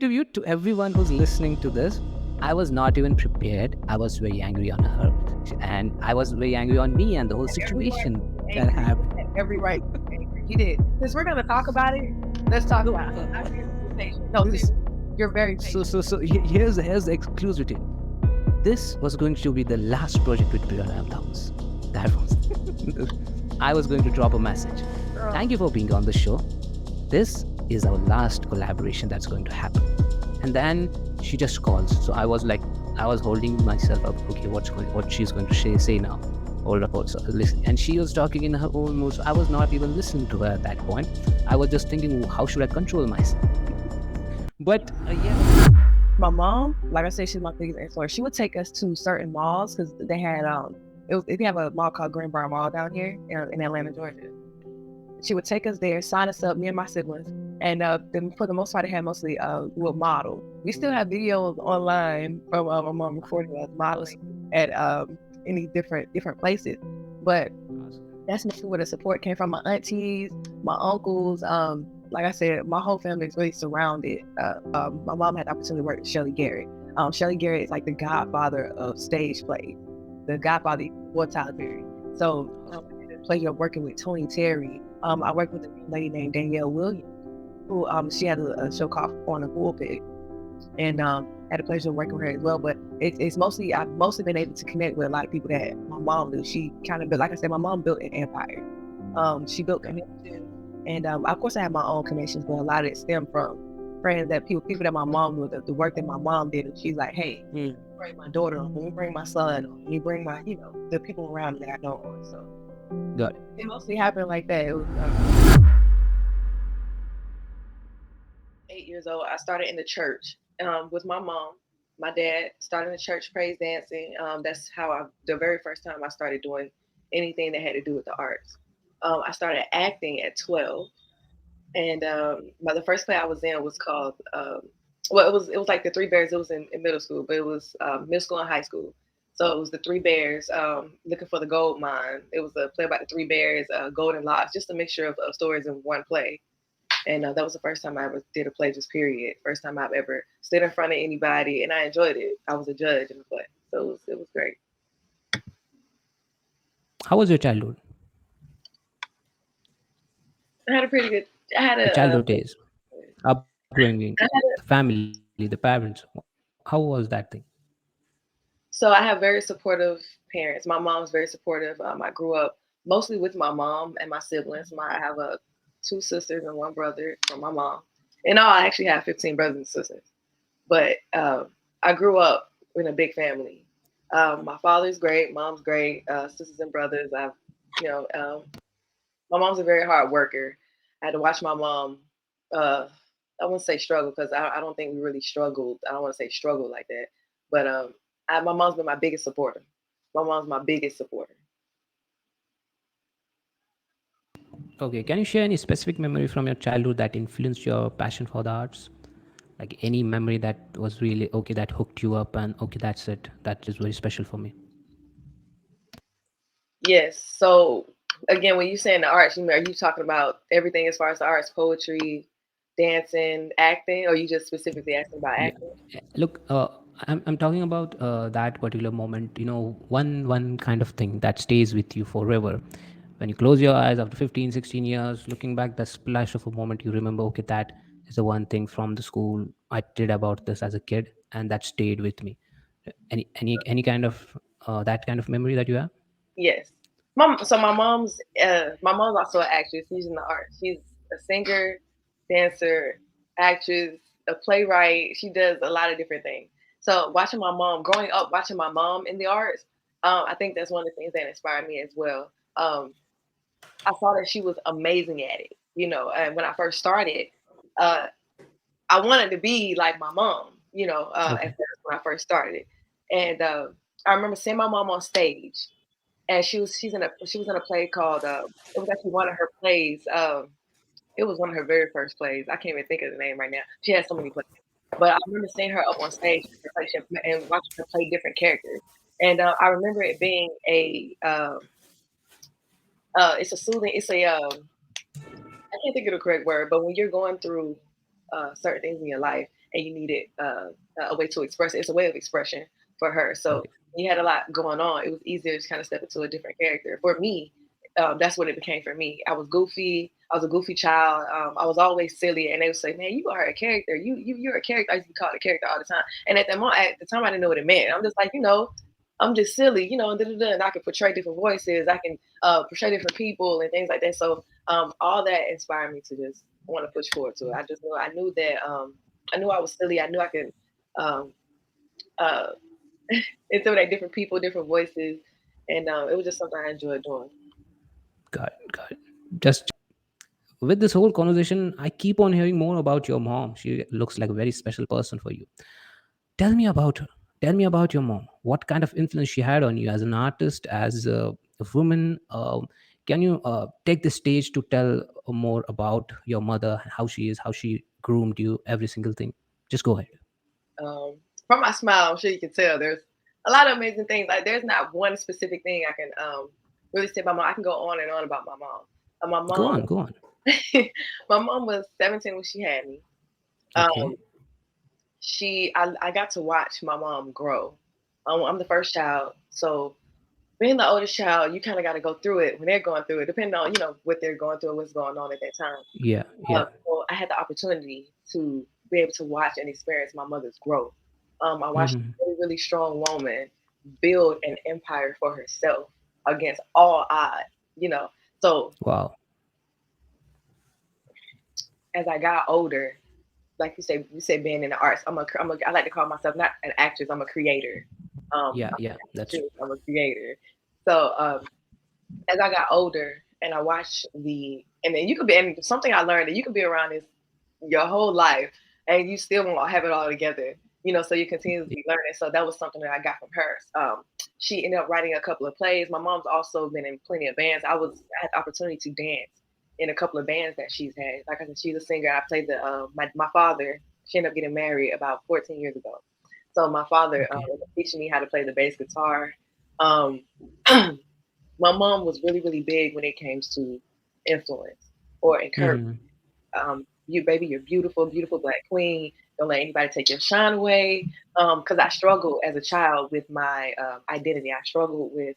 to you, to everyone who's listening to this, I was not even prepared. I was very angry on her, and I was very angry on me and the whole Every right situation to be that angry. happened. Every right to be angry. You did. Since we're gonna talk about it, let's talk No, about it. I appreciate your patience. No, this, seriously, you're very patient. here's the exclusivity. This was going to be the last project with Breyonna M. That was. I was going to drop a message. Girl, Thank you for being on the show. This is our last collaboration that's going to happen. And then she just calls. So I was like, I was holding myself up. Okay, what she's going to say now? Hold up, also listen. And she was talking in her own mood. So I was not even listening to her at that point. I was just thinking, how should I control myself? But yeah. my mom, like I said, she's my biggest influence. She would take us to certain malls because they had if you have a mall called Greenbrier Mall down here in Atlanta, Georgia. She would take us there, sign us up, me and my siblings, and then for the most part, they had mostly we'll model. We still have videos online from my mom recording us modeling at any different places, but that's mostly where the support came from. My aunties, my uncles. Like I said, my whole family is really surrounded. My mom had the opportunity to work with Shelley Garrett. Shelley Garrett is like the godfather of stage play, the godfather of Tyler Perry. So I had the pleasure of working with Tony Terry. I worked with a lady named Danielle Williams, who she had a show called On the Pulpit, and had the pleasure of working with her as well. But it's mostly I've mostly been able to connect with a lot of people that my mom knew. She kind of built, like I said, my mom built an empire. She built connections, and of course I have my own connections, but a lot of it stemmed from friends that people that my mom knew, the work that my mom did. And she's like, hey, bring my daughter on, let me bring my son on, let me bring my the people around me that I know on. So Got it. it mostly happened like that. It was 8 years old. I started in the church with my mom. My dad started in the church praise dancing. That's how the very first time I started doing anything that had to do with the arts. I started acting at 12, and but the first play I was in was called well, it was like the Three Bears. It was in middle school, but it was middle school and high school. So it was the Three Bears looking for the gold mine. It was a play about the Three Bears, golden locks, just a mixture of stories in one play. And that was the first time I ever did a play, just period. First time I've ever stood in front of anybody, and I enjoyed it. I was a judge in the play, so it was great. How was your childhood? I had a pretty good. I had Your a. childhood days, upbringing, I the had a family, the parents. How was that thing? so I have very supportive parents. My mom's very supportive. I grew up mostly with my mom and my siblings. I have two sisters and one brother from my mom. In all, I actually have 15 brothers and sisters. But I grew up in a big family. My father's great, mom's great, sisters and brothers. You know, um, my mom's a very hard worker. I had to watch my mom. Uh, I wouldn't say struggle because I don't think we really struggled. I don't want to say struggle like that, but my mom's been my biggest supporter. My mom's my biggest supporter. Okay, can you share any specific memory from your childhood that influenced your passion for the arts? Like any memory that was really okay, that hooked you up, and okay, that's it. That is very special for me. Yes. So again, when you saying the arts, are you talking about everything as far as the arts, poetry, dancing, acting, or you just specifically asking about Yeah. acting? Look, I'm talking about that particular moment. One kind of thing that stays with you forever. When you close your eyes after 15, 16 years, looking back, the splash of a moment you remember. Okay, that is the one thing from the school I did about this as a kid, and that stayed with me. Any kind of that kind of memory that you have? Yes. My mom's also an actress. She's in the arts. She's a singer, dancer, actress, a playwright. She does a lot of different things. So growing up, watching my mom in the arts, I think that's one of the things that inspired me as well. I saw that she was amazing at it. And when I first started, uh, I wanted to be like my mom. At Okay. first when I first started, and I remember seeing my mom on stage, and she was in a play called it was actually one of her plays. It was one of her very first plays. I can't even think of the name right now. She had so many plays, but I remember seeing her up on stage and watching her play different characters. And I remember it being it's a soothing. It's a I can't think of the correct word, but when you're going through certain things in your life, and you needed a way to express it. It's a way of expression for her. So Okay. you had a lot going on. It was easier to kind of step into a different character. For me, that's what it became for me. I was goofy. I was a goofy child. I was always silly, and they would say, "Man, you are a character. You're a character." I used to be called a character all the time. And at the time, I didn't know what it meant. I'm just like, I'm just silly, and, da, da, da, and I can portray different voices. I can portray different people and things like that. So all that inspired me to just want to push forward to it. I knew that I knew I was silly. I knew I could um, uh, intimidate different people, different voices, and it was just something I enjoyed doing. Got it, got it. Just with this whole conversation, I keep on hearing more about your mom. She looks like a very special person for you. Tell me about her. Tell me about your mom. What kind of influence she had on you as an artist, as a woman? Can you take the stage to tell more about your mother, how she is, how she groomed you, every single thing? Just go ahead. Um, from my smile, I'm sure you can tell there's a lot of amazing things. Like there's not one specific thing I can really say about my mom. I can go on and on about my mom. My Go mom, on, go on. my mom was 17 when she had me. Okay. Um, I got to watch my mom grow. I'm the first child, so being the oldest child, you kind of got to go through it when they're going through it, depending on what they're going through and what's going on at that time. Yeah, yeah. So I had the opportunity to be able to watch and experience my mother's growth. I watched Hmm. a really, really strong woman build an empire for herself against all odds. You know, so Wow. as I got older, like you say being in the arts, I like to call myself not an actress. I'm a creator. Yeah, I'm yeah. not an That's actress, I'm a creator. So as I got older and I watched and then you could be, and something I learned that you could be around this your whole life and you still won't have it all together, so you continuously learning. So that was something that I got from her. She ended up writing a couple of plays. My mom's also been in plenty of bands. I had the opportunity to dance in a couple of bands that she's had. Like I said, she's a singer. I played my father. She ended up getting married about 14 years ago. So my father okay. ended up teaching me how to play the bass guitar. Um, my mom was really, really big when it came to influence or encouragement. Hmm. You baby, you're beautiful, beautiful black queen. Don't let anybody take your shine away. Because I struggled as a child with my identity. I struggled with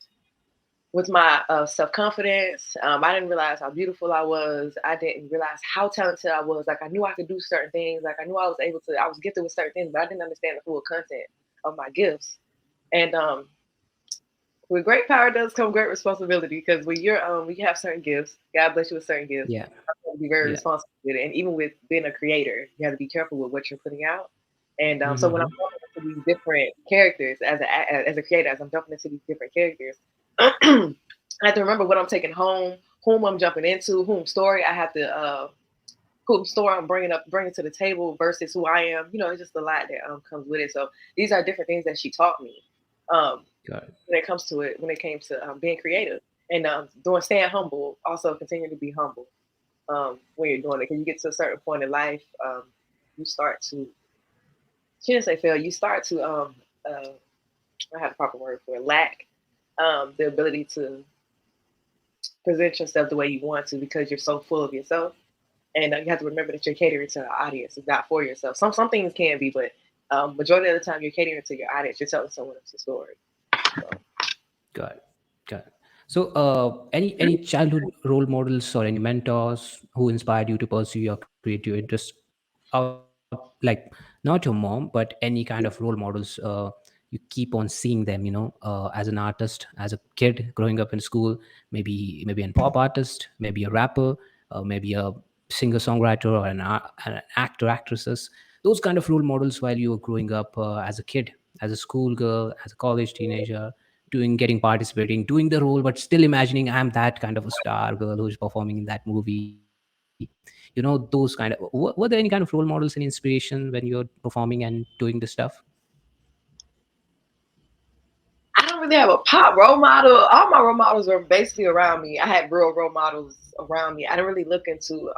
my self confidence. I didn't realize how beautiful I was. I didn't realize how talented I was. Like I knew I could do certain things. Like I knew I was able to. I was gifted with certain things, but I didn't understand the full content of my gifts. And with great power does come great responsibility because when you have certain gifts, God bless you with certain gifts, Yeah, you have to be very yeah. responsible with it. And even with being a creator, you have to be careful with what you're putting out. And so when I'm Hmm. jumping into these different characters as a creator, as I'm jumping into these different characters, I have to remember what I'm taking home, whom I'm jumping into, whom story I have to whom story I'm bringing to the table versus who I am. It's just a lot that comes with it. So these are different things that she taught me. Um, Got it. when it comes to it, when it came to being creative and staying humble, also continue to be humble when you're doing it. Because you get to a certain point in life, you start to, she didn't say fail, you start to, I have the proper word for it, lack the ability to present yourself the way you want to because you're so full of yourself. And you have to remember that you're catering to an audience, it's not for yourself. Some things can be, but majority of the time you're catering to your audience, you're telling someone else's story. So. Got it. Got it. So, any childhood role models or any mentors who inspired you to pursue your creative interests out, like not your mom, but any kind of role models you keep on seeing them, as an artist, as a kid growing up in school, maybe an pop artist, maybe a rapper, maybe a singer songwriter or an actor actresses, those kind of role models while you were growing up as a kid, as a schoolgirl, as a college teenager, getting participating, doing the role, but still imagining I'm that kind of a star girl who's performing in that movie. Those kind of were there any kind of role models, any inspiration when you're performing and doing this stuff? I don't really have a pop role model. All my role models were basically around me. I had real role models around me. I didn't really look into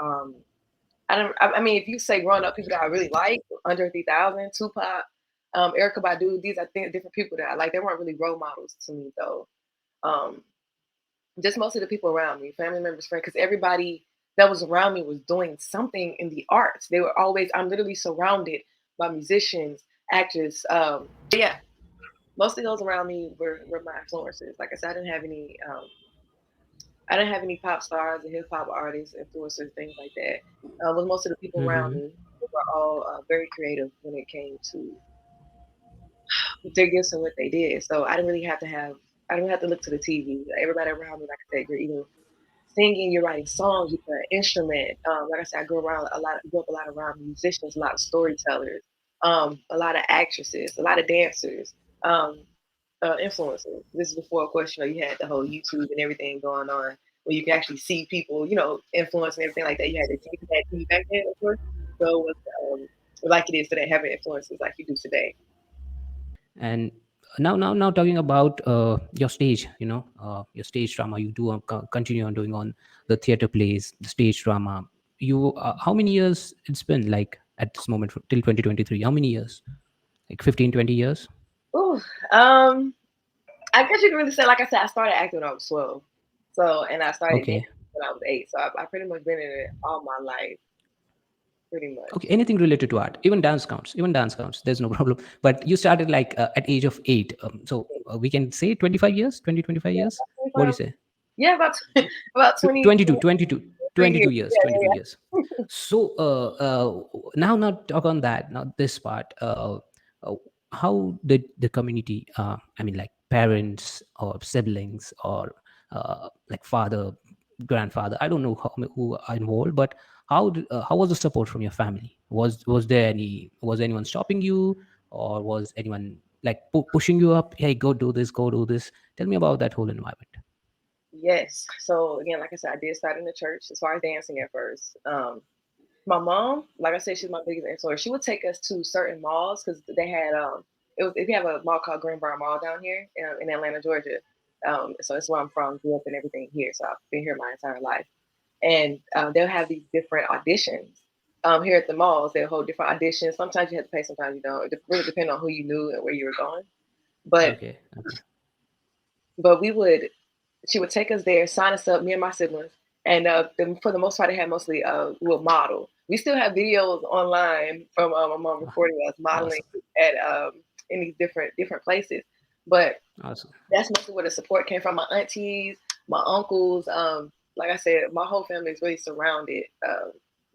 I don't I mean if you say growing up people that I really like, Andre 3000, Tupac, Erica Badu, these I think different people that I like. They weren't really role models to me though. Um just most of the people around me, family members, friends, because everybody that was around me was doing something in the arts. They were always, I'm literally surrounded by musicians, actors. But yeah, mostly those around me were my influencers. Like I said, I didn't have any pop stars and hip hop artists, influencers, things like that. But most of the people around Mm-hmm. me were all very creative when it came to their gifts and what they did. So I didn't have to look to the TV. Everybody around me, like I said, you're either singing, you're writing songs, you play an instrument. Like I said, grew up a lot around musicians, a lot of storytellers, a lot of actresses, a lot of dancers, um, influencers. This is before, of course, you had the whole YouTube and everything going on, where you can actually see people, influence and everything like that. You had the TV back then, of course. So it was like it is today, having influences like you do today. And now talking about your stage, your stage drama you do continue on doing on the theater plays, the stage drama. You how many years it's been, like, at this moment, till 2023? How many years? Like 15, 20 years? Ooh, I guess you can really say, like I said, I started acting when I was 12. So, and I started Okay. dancing when I was 8. So I pretty much been in it all my life, pretty Okay, much. anything related to art, even dance counts. Even dance counts, there's no problem. But you started, like, at age of 8, so we can say 25 years, 20, 25 years. Yeah, about What do you 25. say? Yeah, about about 20, 22, 22, 23 22 years. years, Yeah, 22 years. So now talk on that, now this part. Uh, how did the community, I mean, like parents or siblings or like father, grandfather, I don't know who are involved, but how was the support from your family? Was anyone stopping you, or was anyone like pushing you up, hey, go do this, go do this? Tell me about that whole environment. yes. So again, like I said, I did start in the church as far as dancing at first. My mom, like I said, she's my biggest influence. She would take us to certain malls because they had it was if you have a mall called Greenbrier Mall down here in Atlanta, Georgia. So that's where I'm from, grew up and everything here. So I've been here my entire life. And they'll have these different auditions here at the malls. They'll hold different auditions. Sometimes you have to pay, sometimes you don't. It really depends on who you knew and where you were going. But Okay, okay. but we would she would take us there, sign us up, me and my siblings, and for the most part, they had mostly we'll model. We still have videos online from my mom recording us modeling Awesome. at in these different places. But Awesome. that's mostly where the support came from. My aunties, my uncles. Like I said, my whole family is really surrounded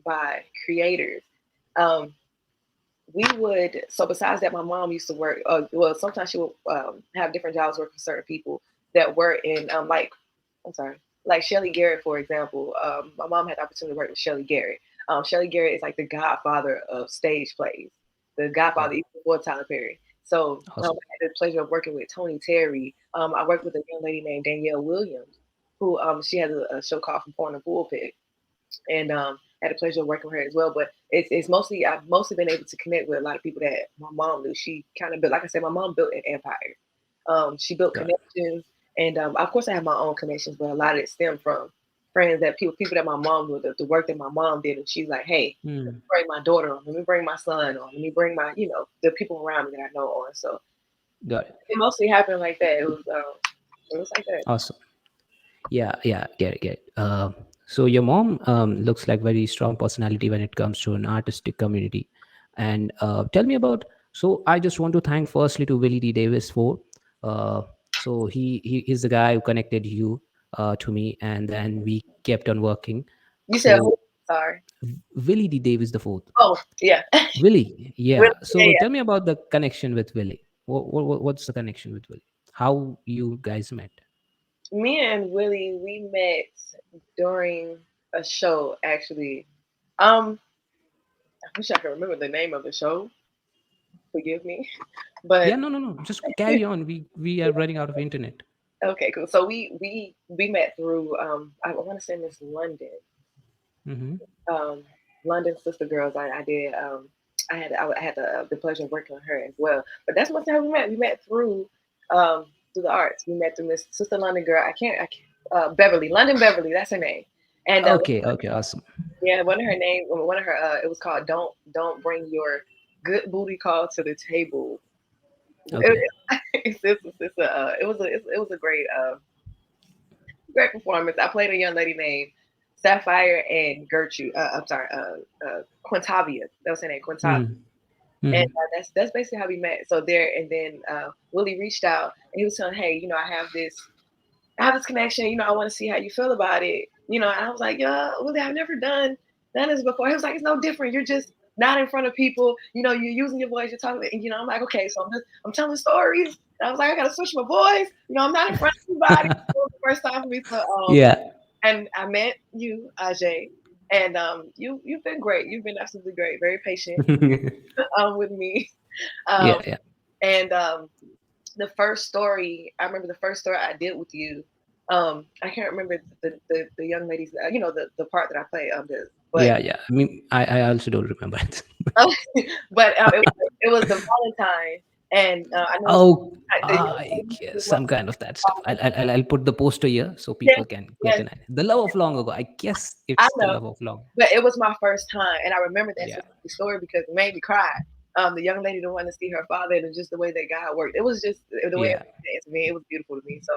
by creators. Um, we would so besides that, my mom used to work. Well, sometimes she would have different jobs working for certain people that were in like I'm sorry, like Shelly Garrett, for example. My mom had the opportunity to work with Shelly Garrett. Shelly Garrett is like the godfather of stage plays, the godfather Wow. even before Tyler Perry. So I Awesome. had the pleasure of working with Tony Terry. I worked with a young lady named Danielle Williams, who she has a show called From Porn to Pulpit, and had the pleasure of working with her as well. But it's mostly I've mostly been able to connect with a lot of people that my mom knew. She kind of built, like I said, my mom built an empire. She built Got it. connections, and of course I have my own connections, but a lot of it stemmed from friends that people that my mom knew, the work that my mom did, and she's like, hey, let me Hmm. bring my daughter on, let me bring my son on, let me bring my the people around me that I know on. So Got it. it mostly happened like that. It was like that. Awesome. Yeah, yeah, get it, get it. So your mom looks like very strong personality when it comes to an artistic community. And tell me about. So I just want to thank firstly to Willie D. Davis for. Uh, so he is the guy who connected you to me, and then we kept on working. You said who? So Sorry. Willie D. Davis the fourth. Oh yeah. Willie, Well, yeah. yeah, So yeah. tell me about the connection with Willie. What's the connection with Willie? How you guys met? Me and Willie, we met during a show actually. I wish I could remember the name of the show. Forgive me, Yeah, but no, no, no. Just carry on. We are running out of internet. okay, cool. So we met through I want to say Miss London, Mm-hmm. um, London Sister Girls. I did I had the pleasure of working with her as well. But that's what how we met. We met through the arts. We met through Miss Sister London Girl. I can't Beverly London Beverly. That's her name. And Okay, okay, awesome. yeah, one of her name, one of her, it was called "Don't Bring Your Good Booty Call to the Table." It, Okay. it was a great performance. I played a young lady named Sapphire and Gertrude. I'm sorry, Quintavia. That was her name, Quintavia. Mm. And Hmm. that's basically how we met. So there, and then Willie reached out and he was telling, hey, I have this connection. I want to see how you feel about it. And I was like, yeah, Willie, I've never done this before. He was like, it's no different. You're just not in front of people. You're using your voice. You're talking. And, I'm like, okay, so I'm telling stories. And I was like, I gotta switch my voice. I'm not in front of anybody. It was the first time for me. So Yeah. and I met you, Ajay, and you've been great. You've been absolutely great. Very patient with me. Um, Yeah, yeah, and the first story, I remember the first story I did with you. I can't remember the young ladies, the part that I played but yeah, yeah. I mean, I also don't remember it. but it was the Valentine, and I know it's Oh, the young I lady guess was one. some kind of that stuff. I'll put the poster here so Yes, people can get yes, an idea. The love of long ago. I guess I it's the know, love of long. but it was my first time, and I remember that Yeah, specific story because it made me cry. The young lady didn't want to see her father, and just the way that God worked. It was just the way it yeah, was to me. It was beautiful to me. So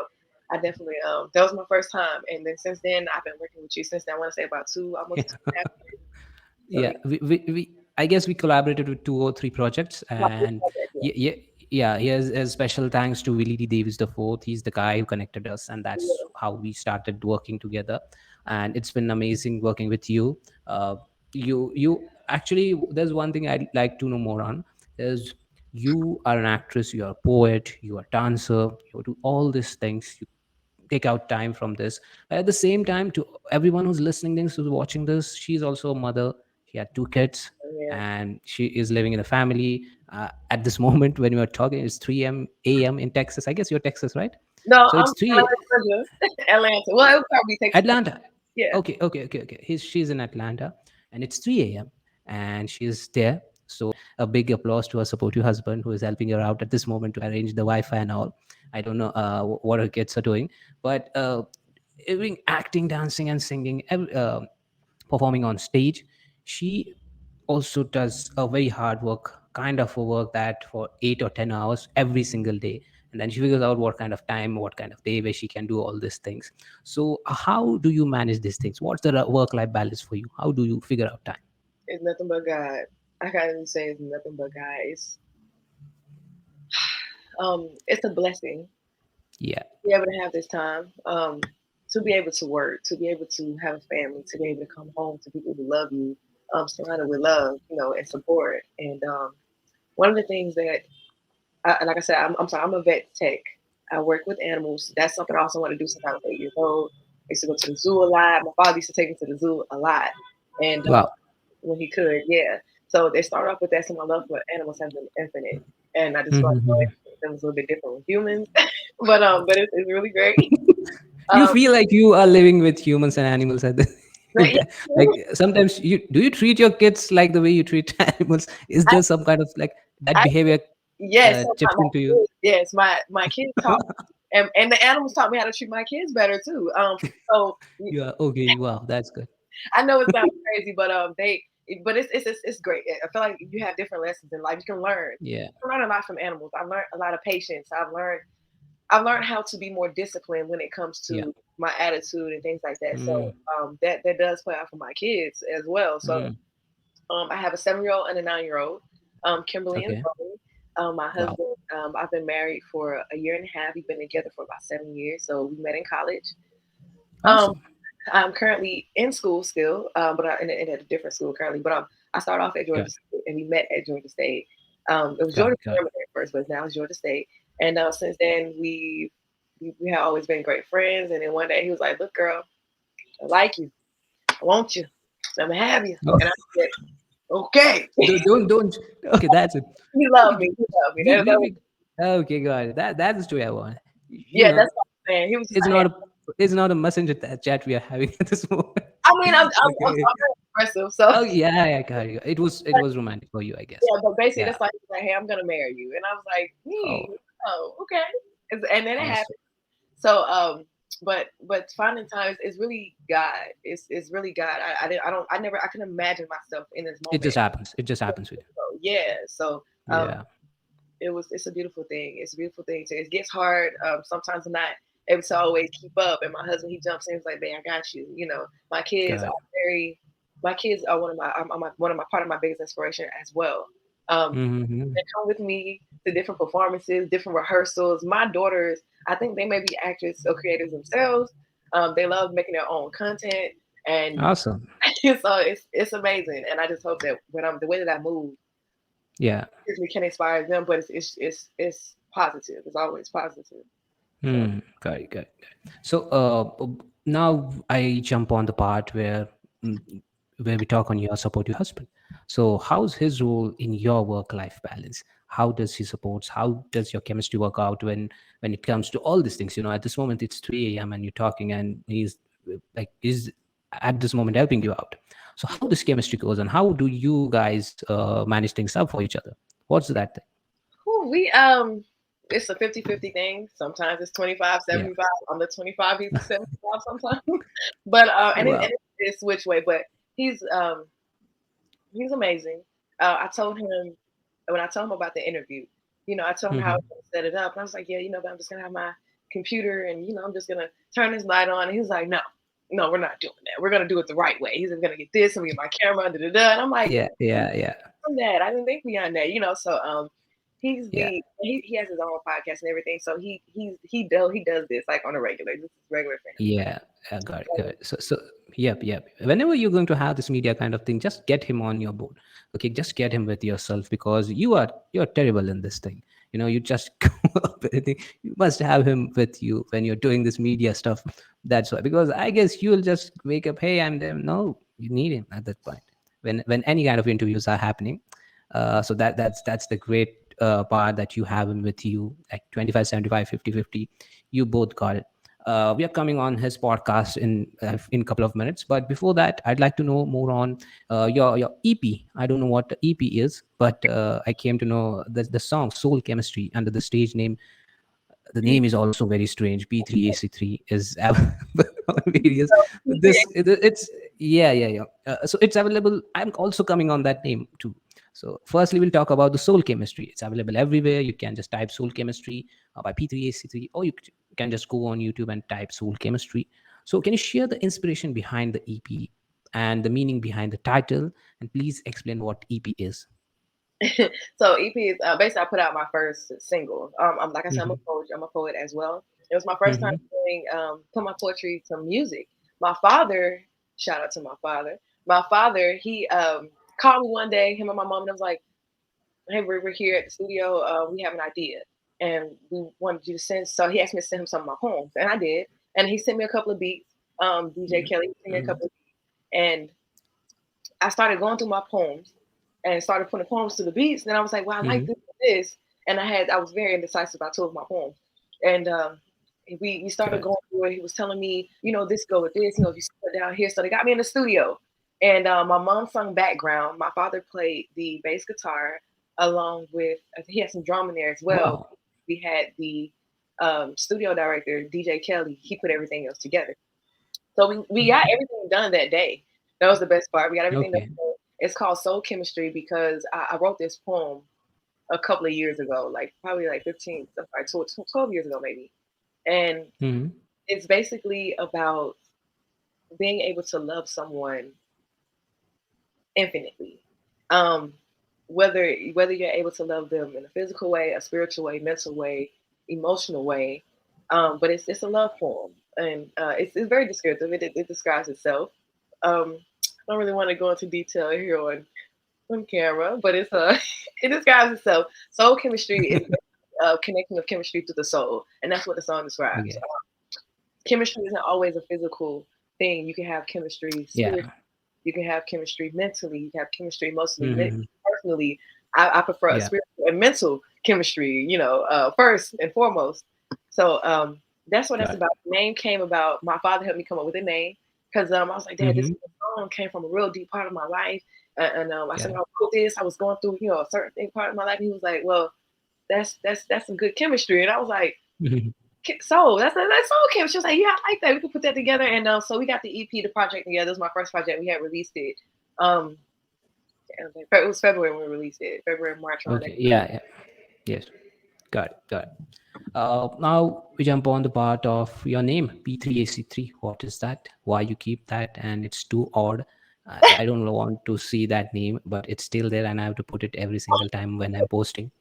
I definitely that was my first time, and then since then I've been working with you since then. I want to say about almost 2.5 years. So yeah. We I guess we collaborated with two or three projects, my first and project, yeah. yeah, yeah, yeah. Here's a special thanks to Willie D. Davis the fourth. He's the guy who connected us, and that's Yeah, how we started working together. And it's been amazing working with you. You actually, there's one thing I'd like to know more on is you are an actress, you are a poet, you are a dancer, you do all these things. You take out time from this. At the same time, to everyone who's listening, this, who's watching this, she's also a mother. She had two kids, yeah. and she is living in a family. At this moment, when we are talking, it's 3 a.m. in Texas. I guess you're Texas, right? No, So I'm it's 3 Atlanta, Atlanta. Well, it would probably take some. Atlanta. Yeah, Okay, okay, okay, okay. She's in Atlanta, and it's 3 a.m. and she's there. So a big applause to her supportive husband who is helping her out at this moment to arrange the Wi-Fi and all. I don't know what her kids are doing, but doing acting, dancing, and singing, performing on stage. She also does a very hard work, kind of a work that for 8 or 10 hours every single day. And then she figures out what kind of time, what kind of day where she can do all these things. So, how do you manage these things? What's the work life balance for you? How do you figure out time? it's nothing but God. I can't even say it's nothing but God. It's a blessing Yeah, to be able to have this time. To be able to work, to be able to have a family, to be able to come home to people who love you, surrounded with love, and support. And one of the things that, like I said, I'm sorry, I'm a vet tech. I work with animals. That's something I also want to do since I was 8 years old. I used to go to the zoo a lot. My father used to take me to the zoo a lot, and wow. when he could, yeah. So they start off with that. So my love for animals has been infinite, and I just feel like Mhm. it was a little bit different with humans, but it's really great. You Um, feel like you are living with humans and animals at the but same yeah, time. Like sometimes you do you treat your kids like the way you treat animals? Is I, there some kind of like that I behavior yes, so chips my into you? kids, yes, my kids taught and the animals taught me how to treat my kids better too. So Yeah. Okay. Wow. That's good. I know it sounds crazy, but but it's great. I feel like you have different lessons in life. You can learn. Yeah. I learn a lot from animals. I've learned a lot of patience. I've learned how to be more disciplined when it comes Yeah. to my attitude and things like that. So Mm. that does play out for my kids as well. So Mm. I have a 7-year-old and a 9-year-old, Kimberly and Okay. Zoe. My Wow. husband, I've been married for a year and a half. We've been together for about 7 years. So we met in college. Um, Awesome. I'm currently in school still, but in a different school currently. But I started off at Got Georgia State, and we met at Georgia State. It was got Georgia it. Got it. at first, but now it's Georgia State. And since then, we have always been great friends. And then one day he was like, "Look, girl, I like you. I want you. I'm gonna have you." Oh, And I said, "Okay." don't. Okay, that's it. He loved Okay, me. He loved me. That was, okay, got it. That's the story I want. You yeah, know, that's what I'm saying. He was just it's like, "Hey." not a it's not a messenger chat we are having at this moment. I mean, I'm Okay. very expressive, so Oh yeah, yeah, got it. It was romantic for you, I guess. yeah. But basically, Yeah. that's like, "Hey, I'm gonna marry you," and I was like, Oh, "Me? Oh, okay." And then it happened. awesome. So, but finding time is really God. It's really God. I never I can imagine myself in this It moment. just happens. It just happens with So yeah. So you. Yeah. it's a beautiful thing. It's a beautiful thing. So it gets hard. Sometimes I'm not able to always keep up. And my husband, he jumps in. He's like, "Man, I got you." My kids Got are it. my kids are one of my part of my biggest inspiration as well. Mm-hmm. They come with me to different performances, different rehearsals. My daughters, I think they may be actors or creators themselves. They love making their own content, and Awesome. so it's amazing. And I just hope that when I'm the way that I move, Yeah. we can inspire them. But it's positive. It's always positive. So Got it, got it, got it. So now I jump on the part mm, where we talk on your support your husband. So how's his role in your work-life balance? How does he supports? How does your chemistry work out when it comes to all these things? At this moment it's 3 a.m. and you're talking, and he's at this moment helping you out. So how this chemistry goes, and how do you guys manage things up for each other? What's that thing? whew, we it's a 50-50 thing. Sometimes it's 25, Yeah. 75. I'm the 25, he's the 75 sometimes. But Wow. it's switch way, but he's um he's amazing. I told him when I told him about the interview, I told him how I Hmm. was gonna set it up. And I was like, yeah, but I'm just gonna have my computer and I'm just gonna turn this light on. And he was like, no, no, we're not doing that. We're gonna do it the right way. He's gonna get this and get my camera, da da da. And I'm like, Yeah, yeah, yeah, on that. I didn't think beyond that. So yeah. he has his own podcast and everything. So he does this like on a regular. This is a regular friend of Yeah, got it, got it. So, yep, yep. Whenever you're going to have this media kind of thing, just get him on your board. Okay, just get him with yourself, because you're terrible in this thing. You just come up with anything. You must have him with you when you're doing this media stuff. That's why. Because I guess you'll just wake up, hey, I'm there. No, you need him at that point. When any kind of interviews are happening. So that's the great part, that you have him with you, like 25, 75, 50, 50. You both got it. We are coming on his podcast in a couple of minutes, but before that, I'd like to know more on your EP. I don't know what the EP is, but I came to know the song Soul Chemistry under the stage name. The name is also very strange. P3AC3 is available on various. But it's yeah, yeah, yeah. So it's available. I'm also coming on that name too. So firstly, we'll talk about the Soul Chemistry. It's available everywhere. You can just type Soul Chemistry by P3AC3, or you can just go on YouTube and type Soul Chemistry. So can you share the inspiration behind the EP and the meaning behind the title, and please explain what EP is? So EP is basically I put out my first single. I'm like I said, I'm a Mm-hmm. poet. I'm a poet as well. It was my first time Mm-hmm. doing put my poetry to music. My father, shout out to my father. My father, he called me one day, him and my mom, and I was like, "Hey, we're here at the studio. We have an idea, and we wanted you to send." So he asked me to send him some of my poems, and I did. And he sent me a couple of beats. DJ Kelly sent me a Mm-hmm. couple of beats, and I started going through my poems and started putting poems to the beats. Then I was like, "Well, I like Mm-hmm. this," and I was very indecisive about two of my poems, and we started Good. going through it. He was telling me, this go with this, if you sit down here. So they got me in the studio, and my mom sung background. My father played the bass guitar along with he had some drum in there as well. Wow. We had the studio director DJ Kelly. He put everything else together. So we got everything done that day. That was the best part. We got everything done. Okay. It's called Soul Chemistry because I wrote this poem a couple of years ago, like probably like 15, like 12 years ago maybe. And Mm-hmm. it's basically about being able to love someone infinitely. Um, whether you're able to love them in a physical way, a spiritual way, mental way, emotional way, but it's a love poem, and it's very descriptive. It describes itself. I don't really want to go into detail here on camera, but it's it describes itself. Soul chemistry is connection of chemistry to the soul, and that's what the song describes. Okay. Chemistry isn't always a physical thing. You can have chemistry spiritually. Yeah. You can have chemistry mentally. You can have chemistry emotionally, Mhm. personally. I prefer a Yeah. spiritual and mental chemistry, first and foremost. So that's what that's Got it. about. The name came about. My father helped me come up with a name because I was like, Dad, this Mhm. song came from a real deep part of my life. And I said, Yeah. when I wrote this, I was going through, a certain thing part of my life. And he was like, well, that's some good chemistry. And I was like, Mhm. so that's so okay. She was like, yeah, I like that. We could put that together. And so we got the EP, the project together. It was my first project. We had released it. Um, it was February when we released it. February, March around that. Okay. Yeah. Yeah. Yes. Got it. Got it. Now we jump on the part of your name, P3AC3. What is that? Why you keep that? And it's too odd. I don't want to see that name, but it's still there, and I have to put it every single time when I'm posting.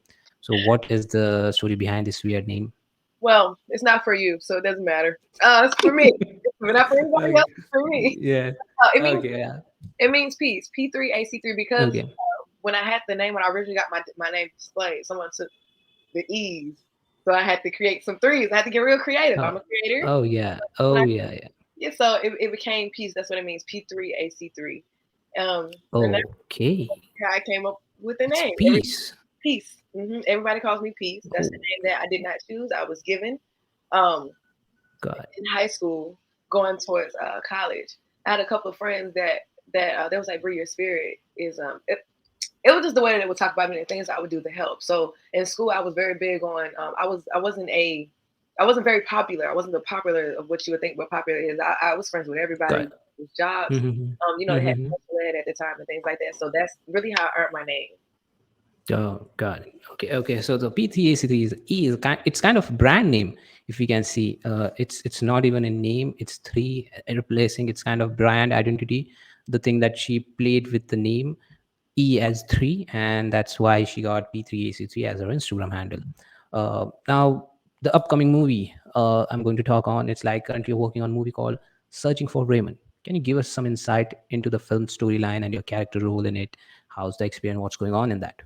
So, what is the story behind this weird name? Well, it's not for you, so it doesn't matter. It's for me. It's not for anybody else. Okay. It's for me. Yeah. It means Okay. Yeah. it means peace. P3AC3 because Okay. when I had the name when I originally got my name displayed, someone took the E's, so I had to create some threes. I had to get real creative. I'm Oh. a creator. Oh yeah. When I Oh yeah. Yeah. Yeah, so it became peace. That's what it means. P3AC3. And that's Okay. how I came up with the It's name. peace. Peace. Everybody calls me Peace. That's the Oh name that I did not choose. I was given. Um, God. in high school, going towards college, I had a couple of friends that they was like, "Brie, your spirit is it was just the way that they would talk about me and things I would do to help." So in school, I was very big on. I wasn't very popular. I wasn't the popular of what you would think what popular is. I was friends with everybody, God. with jobs. Mm-hmm. They had Mm-hmm. special ed at the time and things like that. So that's really how I earned my name. Oh God. Okay. Okay. So the P3AC3 is E is kind. It's kind of brand name. If we can see, it's not even a name. It's three replacing. It's kind of brand identity. The thing that she played with the name E as three, and that's why she got P3AC3 as her Instagram handle. Now the upcoming movie I'm going to talk on. It's like currently working on a movie called Searching for Raymond. Can you give us some insight into the film storyline and your character role in it? How's the experience? What's going on in that?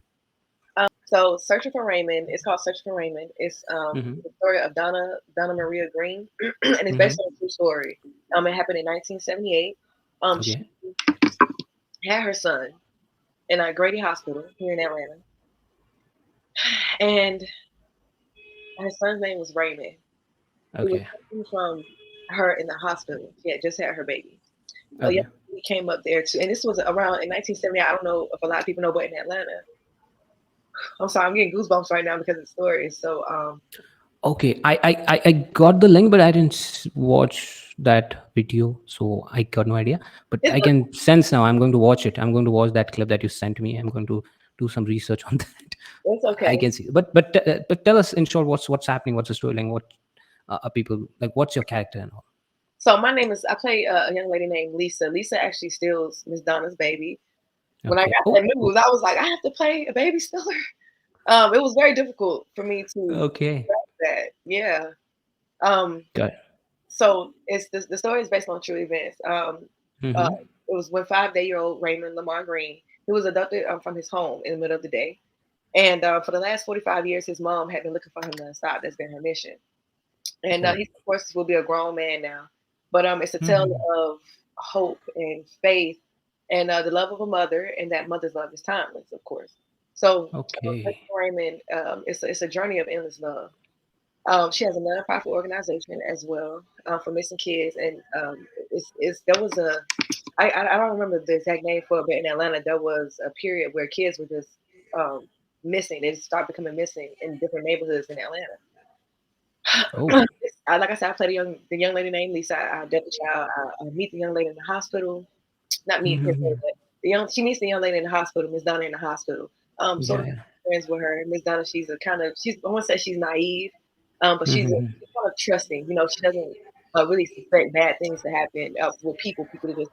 So Searching for Raymond, it's called Searching for Raymond. It's Mm-hmm. the story of Donna Maria Green, and it's based Mm-hmm. on a true story. It happened in 1978. She Okay. had her son in a Grady Hospital here in Atlanta, and her son's name was Raymond. He was Okay. taken from her in the hospital. She had just had her baby. Yeah, Okay. he came up there too, and this was around in 1970. I don't know if a lot of people know, but in Atlanta, I'm sorry, I'm getting goosebumps right now because of the story. So, Okay. I got the link, but I didn't watch that video, so I got no idea. But it's I can sense now. I'm going to watch it. I'm going to watch that clip that you sent me. I'm going to do some research on that. it's I okay. can see. But tell us in short what's happening. What's the storyline? What are people like? What's your character and all? So my name is I play a young lady named Lisa. Lisa actually steals Miss Donna's baby. When I Okay. got that Oh. news, I was like, I have to play a baby stealer. It was very difficult for me to Okay. grasp that. Yeah. Um, Got it. so it's the story is based on true events. Uh, Mm-hmm. it was when 5-day-old Raymond Lamar Green, he was abducted from his home in the middle of the day, and for the last 45 years, his mom had been looking for him to stop. That's been her mission. And Oh. he, of course, will be a grown man now. But it's a tale Mm-hmm. of hope and faith and the love of a mother, and that mother's love is timeless, of course. So, Okay. Raymond, it's a journey of endless love. She has a nonprofit organization as well for missing kids, and it's there was a I don't remember the exact name for it, but in Atlanta there was a period where kids were just um, missing. They just started becoming missing in different neighborhoods in Atlanta. Oh. Like I said, I played the young lady named Lisa. I dealt the child. I meet the young lady in the hospital. Not meet her, Mm-hmm. but she meets the young lady in the hospital. Miss Donna in the hospital. Sort Yeah. of Yeah. friends with her. Miss Donna, she's a kind of she's I won't say she's naive, but Mm-hmm. she's kind of trusting. She doesn't really suspect bad things to happen with people. People to just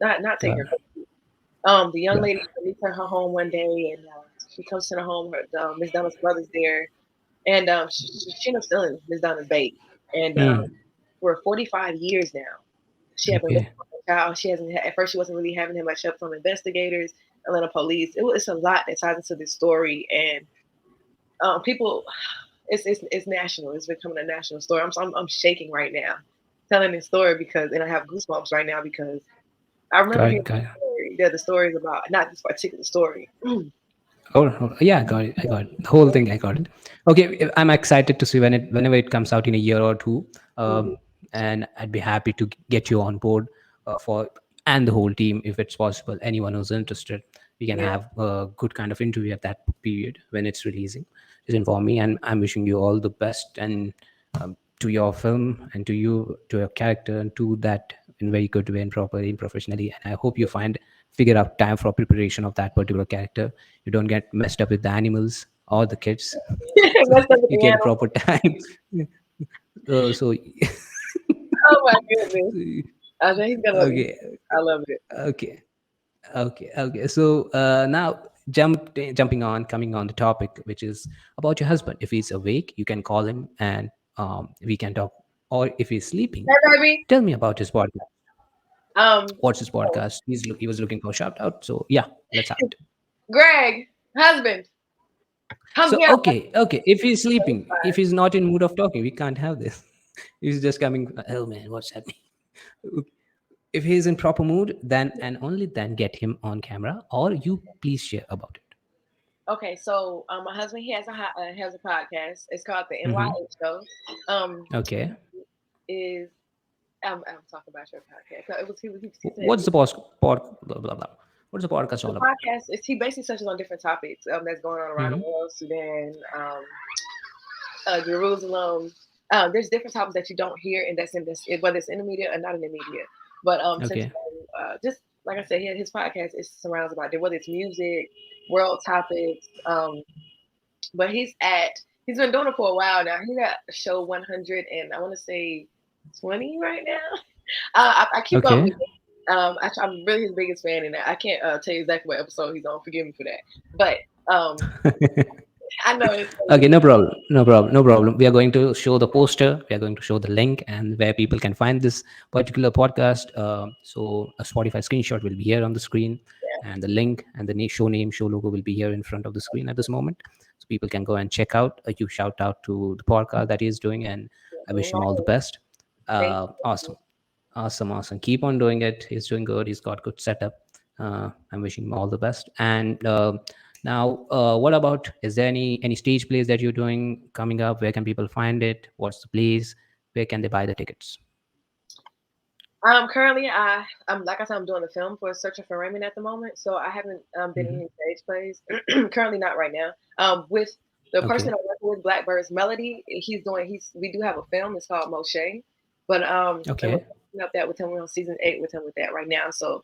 not take Got her. it. The young Got lady it. meets her home one day, and she comes to the home. Miss Donna's brother's there, and she ends up stealing Miss Donna's baby. And Mm. for 45 years now, she had been looking Okay. for her child. She hasn't at first she wasn't really having him much help from investigators, Atlanta police. It's a lot that ties into this story, and people, it's national. It's becoming a national story. I'm shaking right now telling this story because, and I have goosebumps right now because I remember Got hearing it. Got it. the stories about not this particular story. Yeah, I got it. I got it. The whole thing, I got it. Okay, I'm excited to see whenever it comes out in a year or two, Mhm. and I'd be happy to get you on board for and the whole team if it's possible. Anyone who's interested, we can Yeah. have a good kind of interview at that period when it's releasing. Just inform me, and I'm wishing you all the best and to your film and to you, to your character, and to that in very good way and properly and professionally. And I hope you figure out time for preparation of that particular character. You don't get messed up with the animals or the kids, so Messed up with you the get a animal. proper time. So Oh my goodness. I think he's gonna. okay, I love it. okay. Okay, okay. So now jumping on, coming on the topic, which is about your husband. If he's awake, you can call him and we can talk. Or if he's sleeping, Hey, baby. tell me about his podcast. What's his So, podcast? He was looking for a shout out. So yeah, let's have it. Greg, husband, come So here. okay, okay. If he's sleeping, if he's not in mood of talking, we can't have this. He's just coming. Oh man, what's happening? If he's in proper mood, then and only then get him on camera, or you please share about it. Okay, so my husband has a podcast. It's called the Mm-hmm. N.Y.A show. Um, Okay. is I'm talking about your podcast. So he said What's the blah, blah, blah. What's the podcast the all about? podcast is he basically touches on different topics that's going on around the Mm-hmm. world, Sudan, Jerusalem. There's different topics that you don't hear, and that's in this, whether it's in the media or not in the media. But since Okay. just like I said, his podcast is surrounds about whether it's music, world topics. But he's been doing it for a while now. He's at show 100 and I want to say 20 right now. I keep up Okay. with it. I'm really his biggest fan, and I can't tell you exactly what episode he's on. Forgive me for that, but um, I know it's Okay, no problem. No problem. No problem. We are going to show the poster. We are going to show the link and where people can find this particular podcast. So a Spotify screenshot will be here on the screen, and the link and the show name, show logo will be here in front of the screen at this moment. So people can go and check out. You shout out to the podcast that he is doing, and I wish him all the best. thank Awesome. Awesome, awesome. Keep on doing it. He's doing good. He's got good setup. I'm wishing him all the best. And now, what about? Is there any stage plays that you're doing coming up? Where can people find it? What's the place? Where can they buy the tickets? Currently, I'm like I said, I'm doing a film for Searching for Raymond at the moment, so I haven't been in Hmm. any stage plays. Currently, not right now. With the person Okay. I'm working with, Blackbird's Melody, we do have a film. It's called Moshe, but and we're Okay. finishing up that with him. We're on season 8 with him with that right now. So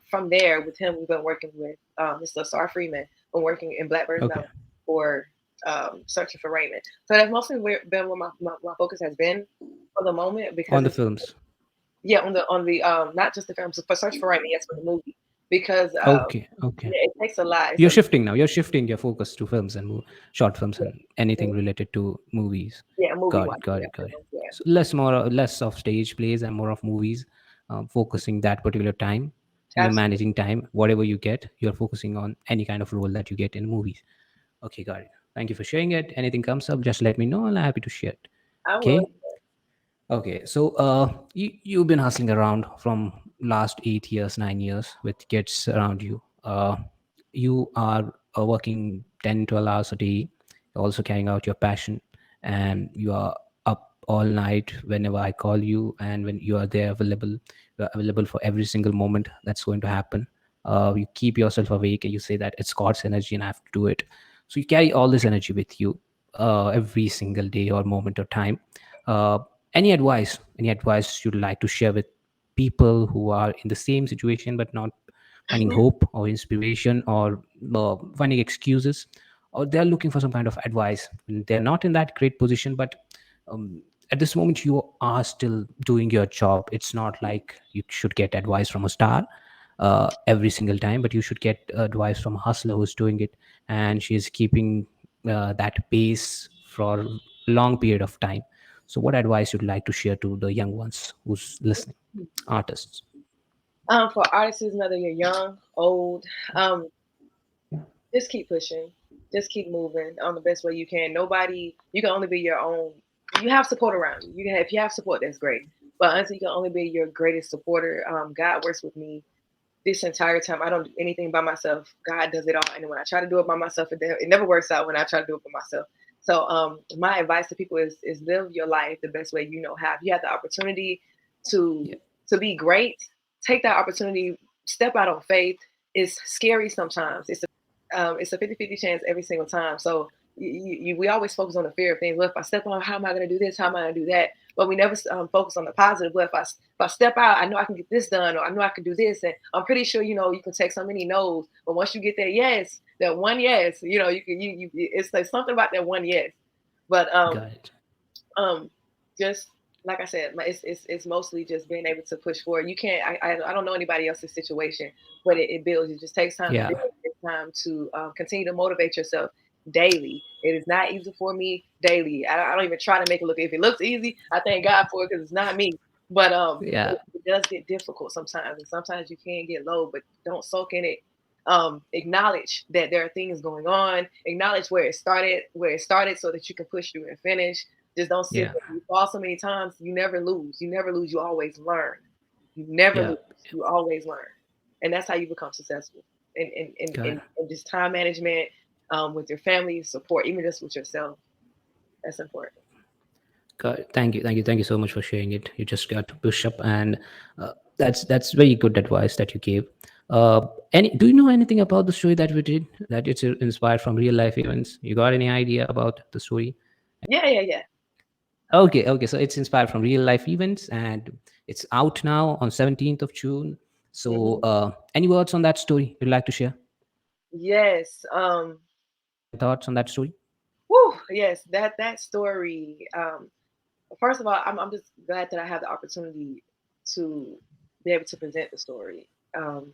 from there with him, we've been working with Mr. Sar Freeman. Been working in Blackbird's Okay. Melody for Searching for Raymond. So that's mostly been where my focus has been for the moment because On the it's films. yeah, on the not just the films, but Search for Right, yes, for the movie because Okay. Okay. yeah, it takes a lot. It's You're a shifting now. You're shifting your focus to films and short films yeah, and anything yeah, related to movies. yeah, movie Got wise, it. Got yeah, it. Got it. yeah, So less of stage plays and more of movies, focusing that particular time. So you're absolutely. managing time. Whatever you get, you're focusing on any kind of role that you get in movies. Okay, got it. Thank you for sharing it. Anything comes up, just let me know, and I'm happy to share it. I will. Okay. Okay, so you've been hustling around from last 8 years, 9 years with kids around you. You are working 10, 12 hours a day, also carrying out your passion, and you are up all night whenever I call you, and when you are there available, you are available for every single moment that's going to happen. You keep yourself awake and you say that it's God's energy and I have to do it. So you carry all this energy with you every single day or moment or time. Uh, any advice you'd like to share with people who are in the same situation but not finding hope or inspiration or finding excuses, or they're looking for some kind of advice? They're not in that great position, but um, at this moment you are still doing your job. It's not like you should get advice from a star every single time, but you should get advice from a hustler who's doing it, and she's keeping that pace for a long period of time. So what advice you'd like to share to the young ones who's listening, artists? For artists, whether you're young, old, um, just keep pushing, just keep moving on the best way you can. Nobody, you can only be your own. You have support around you. If you have support, that's great. But honestly, you can only be your greatest supporter. God works with me this entire time. I don't do anything by myself. God does it all. And when I try to do it by myself, it never works out when I try to do it by myself. So my advice to people is live your life the best way you know how. If you have the opportunity to Yeah. to be great, take that opportunity, step out on faith. It's scary sometimes. It's a 50-50 chance every single time. So we always focus on the fear of things. Well, if I step on, how am I going to do this? How am I going to do that? But we never focus on the positive. Well, if I step out, I know I can get this done, or I know I can do this. And I'm pretty sure you can take so many no's, but once you get that yes, that one yes, you can it's like something about that one yes. But Got it. um just like I said, it's mostly just being able to push forward. You can't. I don't know anybody else's situation, but it builds. It just takes time to Yeah. build. It takes time to continue to motivate yourself daily. It is not easy for me daily. I don't even try to make it look. If it looks easy, I thank God for it because it's not me. But Yeah. it does get difficult sometimes, and sometimes you can get low. But don't soak in it. Acknowledge that there are things going on. Acknowledge where it started, so that you can push through and finish. Just don't sit Yeah. there. You fall so many times, you never lose. You never lose. You always learn. You never Yeah. lose. You always learn. And that's how you become successful. Good. And just time management, with your family, support, even just with yourself. That's important. Good. Thank you. Thank you. Thank you so much for sharing it. You just got to push up, and that's very good advice that you gave. Any Do you know anything about the story that we did? That it's inspired from real life events. You got any idea about the story? Yeah, yeah, yeah. Okay. Okay. So it's inspired from real life events, and it's out now on 17th of June. So, Hmm. any words on that story you'd like to share? Yes. Any thoughts on that story? Whew, yes, that story. First of all, I'm just glad that I have the opportunity to be able to present the story. Um,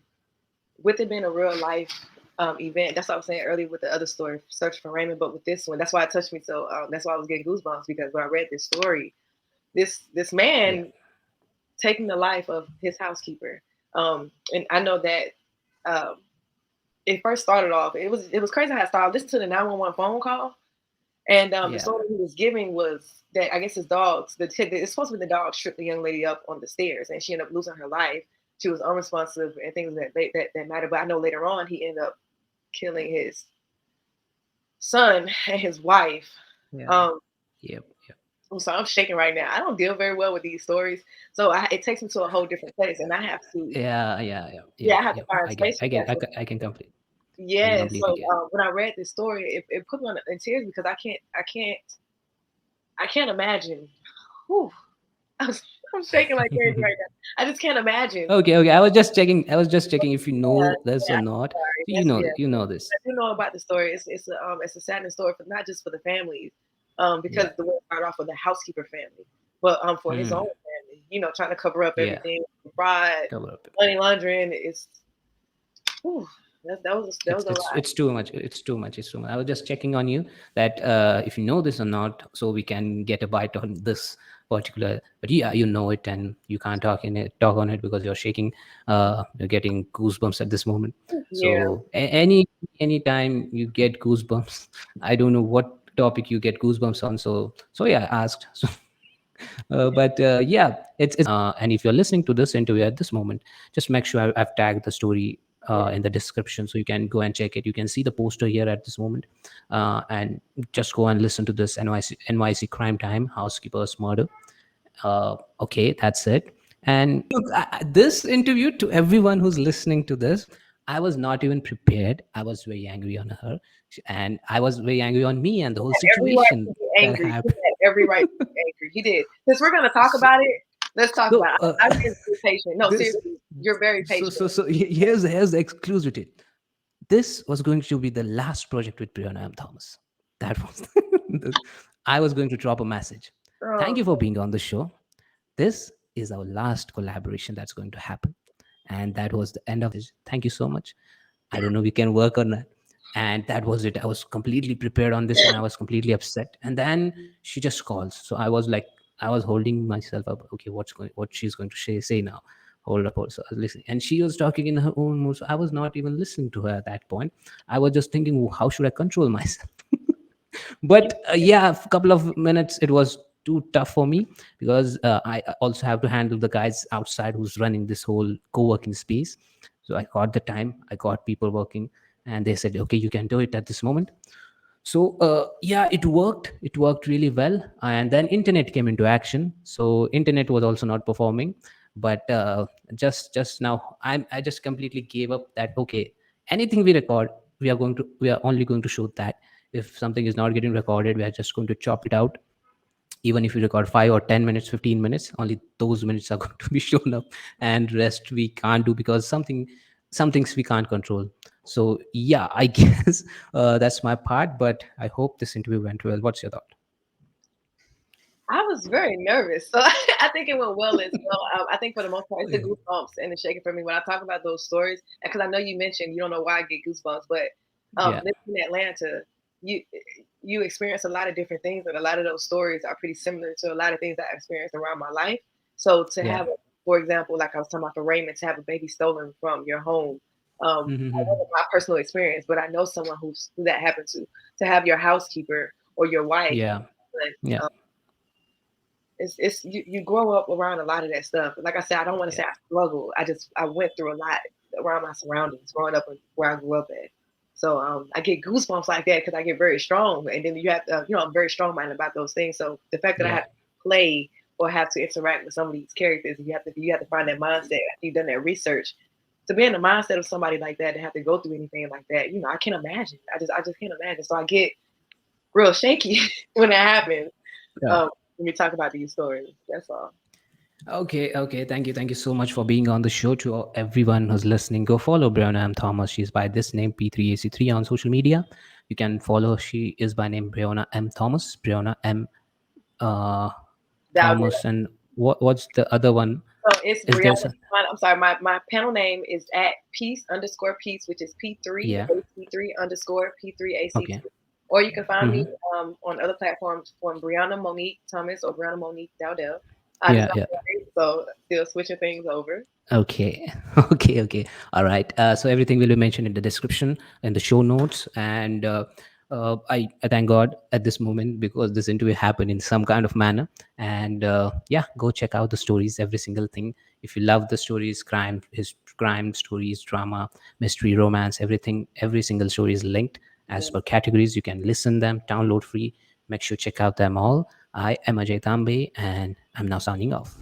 with it being a real life event, that's what I was saying earlier with the other story, Search for Raymond. But with this one, that's why it touched me so. That's why I was getting goosebumps because when I read this story, this Yeah. man taking the life of his housekeeper. And I know that um, it first started off. It was crazy how it started. Listen to the 911 phone call, and the Yeah. story he was giving was that I guess his dogs. It's supposed to be the dog stripped the young lady up on the stairs, and she ended up losing her life. She was unresponsive and things that matter. But I know later on he ended up killing his son and his wife. Yeah. Um, Yep. Yep. so I'm shaking right now. I don't deal very well with these stories, so it takes me to a whole different place, and I have to, Yeah. Yeah. Yeah. yeah, Yep. I have to Yep. find I get. space I for get. that. So I can complete. I can yeah, completely so get. when I read this story, it put me in tears because I can't imagine. Whew, I'm, I'm shaking like crazy right now. I just can't imagine. Okay. Okay. I was just checking. I was just checking if you Yeah, know this or yeah, not. sorry. So you That's know. yeah. You know this. I do know about the story. It's a saddening story for not just for the families, because Yeah. the way it started off with the housekeeper family, but for his own Hmm. family. Trying to cover up Yeah. everything, fraud, Cover up. money laundering. Whew, that was a lot. It's too much. It's too much. It's too much. I was just checking on you that if you know this or not, so we can get a bite on this particular. But yeah, you know it, and you can't talk on it because you're shaking. You're getting goosebumps at this moment. Yeah. So any time you get goosebumps, I don't know what topic you get goosebumps on. So yeah, I asked. So but yeah, it's and if you're listening to this interview at this moment, just make sure I've tagged the story Yeah. in the description so you can go and check it. You can see the poster here at this moment, and just go and listen to this NYC Crime Time Housekeeper's Murder. Okay, that's it. And this interview, to everyone who's listening to this, I was not even prepared. I was very angry on her, and I was very angry on me and the whole Every right situation to be that angry. He happened. had every right to be angry. He did. Since we're gonna talk So, about it, let's talk about so it. I'm being very patient. No, this seriously, you're very patient. here's the exclusivity. This was going to be the last project with Breyonna M. Thomas. That was I was going to drop a message. Thank Oh, you for being on the show. This is our last collaboration that's going to happen. And that was the end of this. Thank you so much. I don't know, we can work on that. And that was it. I was completely prepared on this and I was completely upset. And then she just calls. So I was like, I was holding myself up. Okay, what she's going to say now. Hold up. So I was listening. And she was talking in her own mood. So I was not even listening to her at that point. I was just thinking, how should I control myself? you, But yeah, a couple of minutes it was too tough for me because I also have to handle the guys outside who's running this whole co-working space. So I got the time, I got people working, and they said, okay, you can do it at this moment. So yeah, it worked really well, and then internet came into action. So internet was also not performing, but just now I just completely gave up that, okay, anything we record, we are only going to show that. If something is not getting recorded, we are just going to chop it out. Even if you record 5 or 10 minutes, 15 minutes, only those minutes are going to be shown up, and rest we can't do because some things we can't control. So yeah, I guess that's my part, but I hope this interview went well. What's your thought? I was very nervous, so I think it went well as well. I think for the most part, it's the Yeah. goosebumps and the shaking for me when I talk about those stories. Because I know you mentioned you don't know why I get goosebumps, but Yeah. living in Atlanta, you you experience a lot of different things, and a lot of those stories are pretty similar to a lot of things that I experienced around my life. So to Yeah. have, for example, like I was talking about for Raymond, to have a baby stolen from your home, that Mm-hmm. wasn't my personal experience, but I know someone who that happened to. To have your housekeeper or your wife. Yeah. Yeah. It's you grow up around a lot of that stuff. Like I said, I don't want to Yeah. say I struggled. I went through a lot around my surroundings, growing up where I grew up at. So I get goosebumps like that because I get very strong, and then you have to, I'm very strong minded about those things. So the fact that I Yeah. have to play or have to interact with some of these characters, you have to find that mindset after you've done that research. To be in the mindset of somebody like that to have to go through anything like that, I can't imagine. I just can't imagine. So I get real shaky when it happens. Yeah. Um, when we talk about these stories, that's all. Okay, okay. Thank you so much for being on the show. To everyone who's listening, go follow Breyonna M. Thomas. She's by this name P3AC3 on social media. You can follow. She is by name Breyonna M. Thomas. Breyonna M. Uh, Dowdell. Thomas, and what's the other one? So it's Is there Breyonna. some? I'm sorry, my panel name is at peace underscore peace, which is P3 Yeah. AC3 underscore P3 Okay. AC2. Or you can find me Mm-hmm. on other platforms from Breyonna Monique Thomas or Breyonna Monique Dowdell. I just Yeah. got Yeah. married, so still switching things over. Okay. Okay. Okay. All right. So everything will be mentioned in the description in the show notes. And I thank God at this moment because this interview happened in some kind of manner. And yeah, go check out the stories, every single thing. If you love the stories, crime stories, drama, mystery, romance, everything, every single story is linked as Yeah. per categories. You can listen them, download free. Make sure check out them all. I am Ajay Tambe, and I'm now signing off.